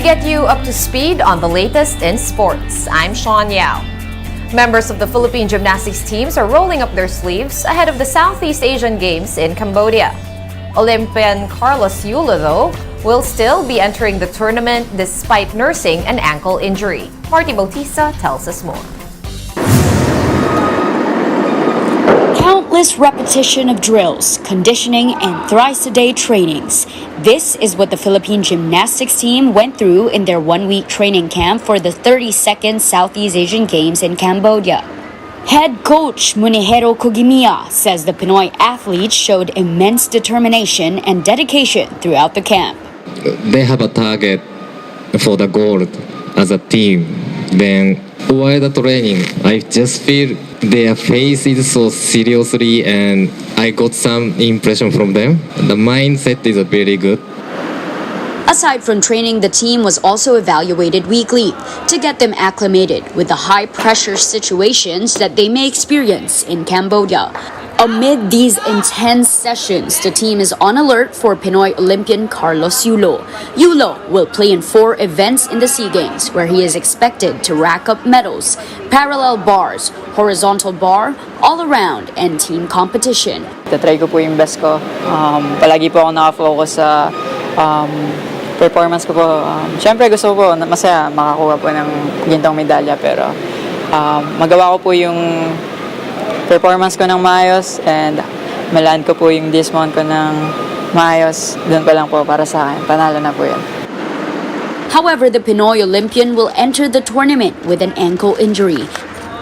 get you up to speed on the latest in sports. I'm Sean Yao. Members of the Philippine gymnastics teams are rolling up their sleeves ahead of the Southeast Asian Games in Cambodia. Olympian Carlos Yulo, though, will still be entering the tournament despite nursing an ankle injury. Marty Bautista tells us more. Countless repetition of drills, conditioning, and thrice-a-day trainings. This is what the Philippine gymnastics team went through in their one-week training camp for the 32nd Southeast Asian Games in Cambodia. Head coach Munihiro Kogimiya says the Pinoy athletes showed immense determination and dedication throughout the camp. They have a target for the gold as a team. Then while the training, I just feel their face is so seriously, and I got some impression from them. The mindset is very good. Aside from training, the team was also evaluated weekly to get them acclimated with the high-pressure situations that they may experience in Cambodia. Amid these intense sessions, the team is on alert for Pinoy Olympian Carlos Yulo. Yulo will play in 4 events in the SEA Games, where he is expected to rack up medals: parallel bars, horizontal bar, all-around, and team competition. Tatry ko po yung best ko. Palagi po ako nakafocus sa performance ko po. Siyempre gusto ko po masaya makakuha po ng gintong medalya, pero magawa ko po yung performance ko ng maayos and maland ko po yung dismount ko ng maayos. Doon pa lang po para sa akin. Panalo na po yan. However, the Pinoy Olympian will enter the tournament with an ankle injury.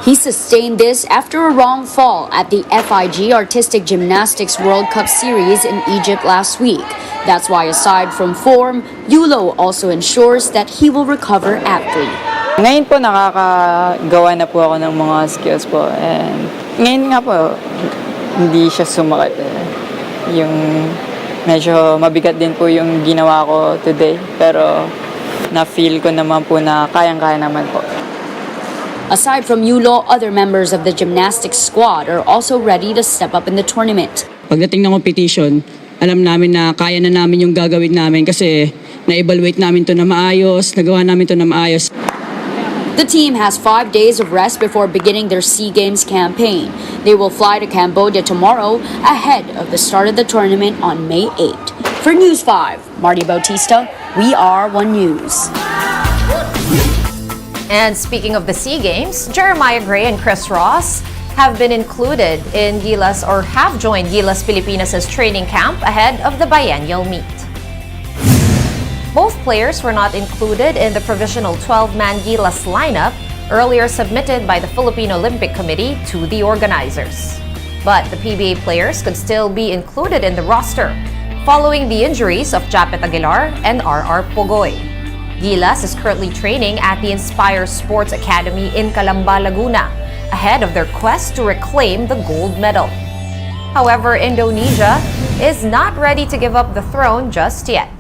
He sustained this after a wrong fall at the FIG Artistic Gymnastics World Cup Series in Egypt last week. That's why, aside from form, Yulo also ensures that he will recover aptly. Ngayon po nakakagawa na po ako ng mga skills po, and ngayon nga po hindi siya sumakit. Yung medyo mabigat din po yung ginawa ko today, pero na-feel ko naman po na kayang-kaya naman po. Aside from Yulo, other members of the gymnastics squad are also ready to step up in the tournament. Pagdating ng competition, alam namin na kaya na namin yung gagawin namin kasi na-evaluate namin to na maayos, nagawa namin to na maayos. The team has 5 days of rest before beginning their SEA Games campaign. They will fly to Cambodia tomorrow ahead of the start of the tournament on May 8. For News 5, Marty Bautista, We Are One News. And speaking of the SEA Games, Jeremiah Gray and Chris Ross have been included in Gilas, or have joined Gilas Pilipinas' training camp ahead of the biennial meet. Both players were not included in the provisional 12-man Gilas lineup earlier submitted by the Philippine Olympic Committee to the organizers. But the PBA players could still be included in the roster following the injuries of Japet Aguilar and RR Pogoy. Gilas is currently training at the Inspire Sports Academy in Calamba, Laguna, ahead of their quest to reclaim the gold medal. However, Indonesia is not ready to give up the throne just yet.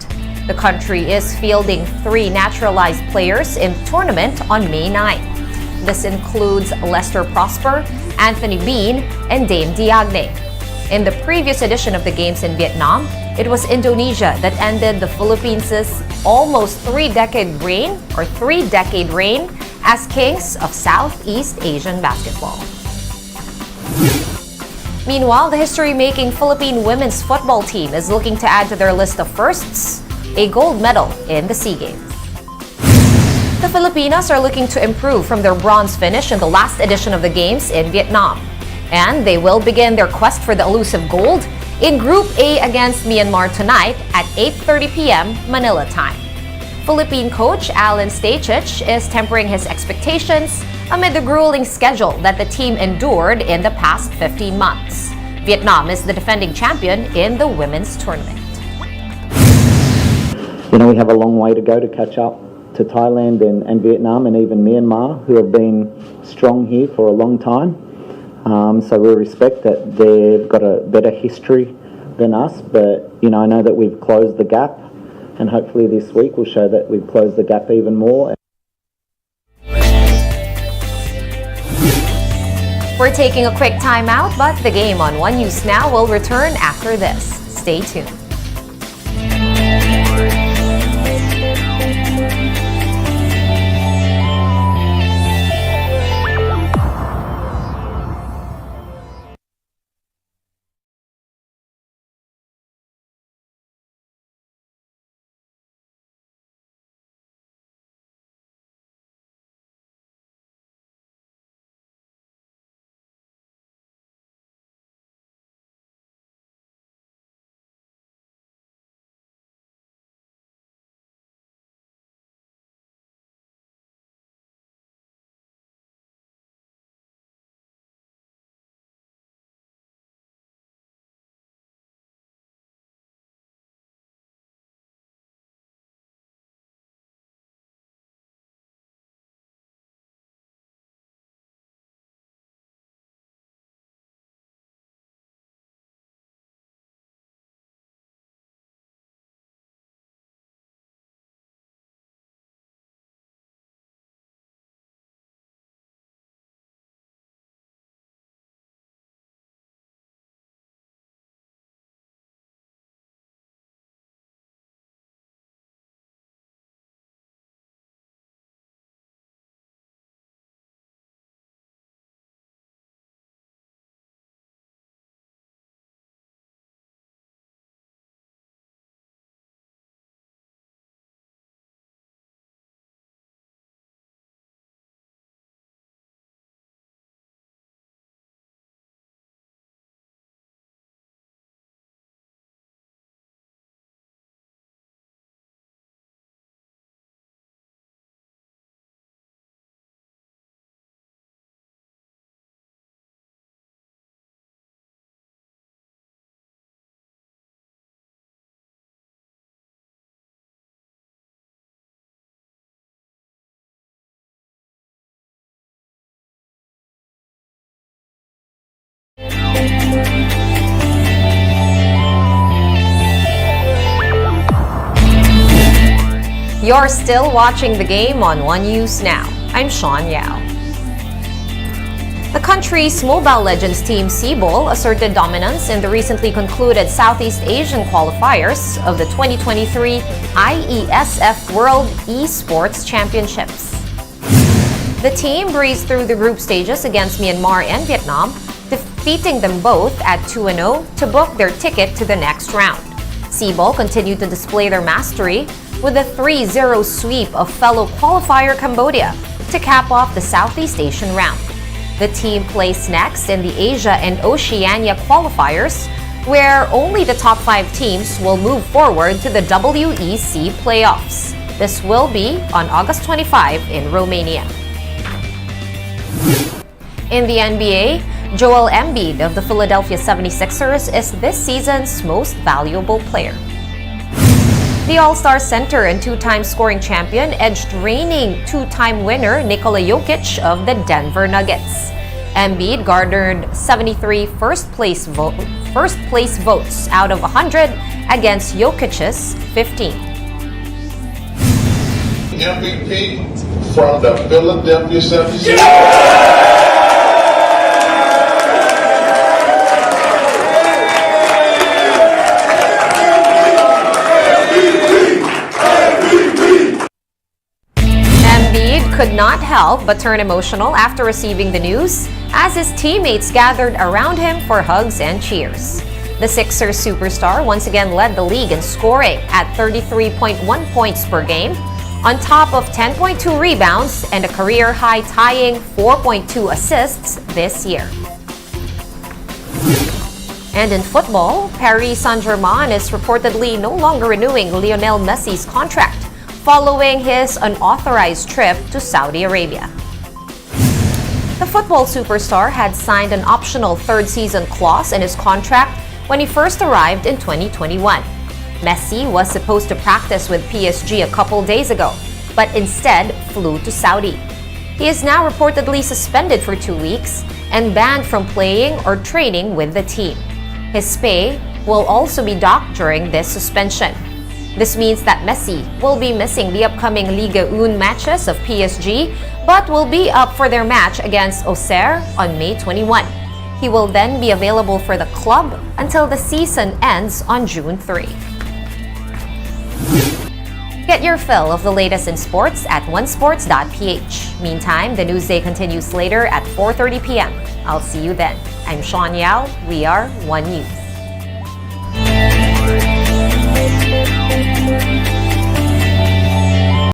The country is fielding 3 naturalized players in the tournament on May 9th. This includes Lester Prosper, Anthony Bean, and Dame Diagne. In the previous edition of the Games in Vietnam, it was Indonesia that ended the Philippines' almost 3-decade reign as kings of Southeast Asian basketball. Meanwhile, the history-making Philippine women's football team is looking to add to their list of firsts a gold medal in the SEA Games. The Filipinas are looking to improve from their bronze finish in the last edition of the Games in Vietnam. And they will begin their quest for the elusive gold in Group A against Myanmar tonight at 8:30 p.m. Manila time. Philippine coach Alan Stachich is tempering his expectations amid the grueling schedule that the team endured in the past 15 months. Vietnam is the defending champion in the women's tournament. You know, we have a long way to go to catch up to Thailand and Vietnam and even Myanmar, who have been strong here for a long time. So we respect that they've got a better history than us, but you know, I know that we've closed the gap, and hopefully this week will show that we've closed the gap even more. We're taking a quick time out, but the game on One News Now will return after this. Stay tuned. You're still watching the game on One News Now. I'm Sean Yao. The country's Mobile Legends team Cebol asserted dominance in the recently concluded Southeast Asian qualifiers of the 2023 IESF World Esports Championships. The team breezed through the group stages against Myanmar and Vietnam, defeating them both at 2-0 to book their ticket to the next round. Cebol continued to display their mastery with a 3-0 sweep of fellow qualifier Cambodia to cap off the Southeast Asian round. The team placed next in the Asia and Oceania qualifiers, where only the top 5 teams will move forward to the WEC playoffs. This will be on August 25 in Romania. In the NBA, Joel Embiid of the Philadelphia 76ers is this season's most valuable player. The All-Star center and 2-time scoring champion edged reigning 2-time winner Nikola Jokic of the Denver Nuggets. Embiid garnered 73 first place votes out of 100 against Jokic's 15. MVP from the Philadelphia 76ers. Could not help but turn emotional after receiving the news, as his teammates gathered around him for hugs and cheers. The Sixers superstar once again led the league in scoring at 33.1 points per game, on top of 10.2 rebounds and a career-high tying 4.2 assists this year. And in football, Paris Saint-Germain is reportedly no longer renewing Lionel Messi's contract following his unauthorized trip to Saudi Arabia. The football superstar had signed an optional third-season clause in his contract when he first arrived in 2021. Messi was supposed to practice with PSG a couple days ago, but instead flew to Saudi. He is now reportedly suspended for 2 weeks and banned from playing or training with the team. His pay will also be docked during this suspension. This means that Messi will be missing the upcoming Liga 1 matches of PSG, but will be up for their match against Auxerre on May 21. He will then be available for the club until the season ends on June 3. Get your fill of the latest in sports at onesports.ph. Meantime, the Newsday continues later at 4:30 p.m. I'll see you then. I'm Sean Yao. We are One News.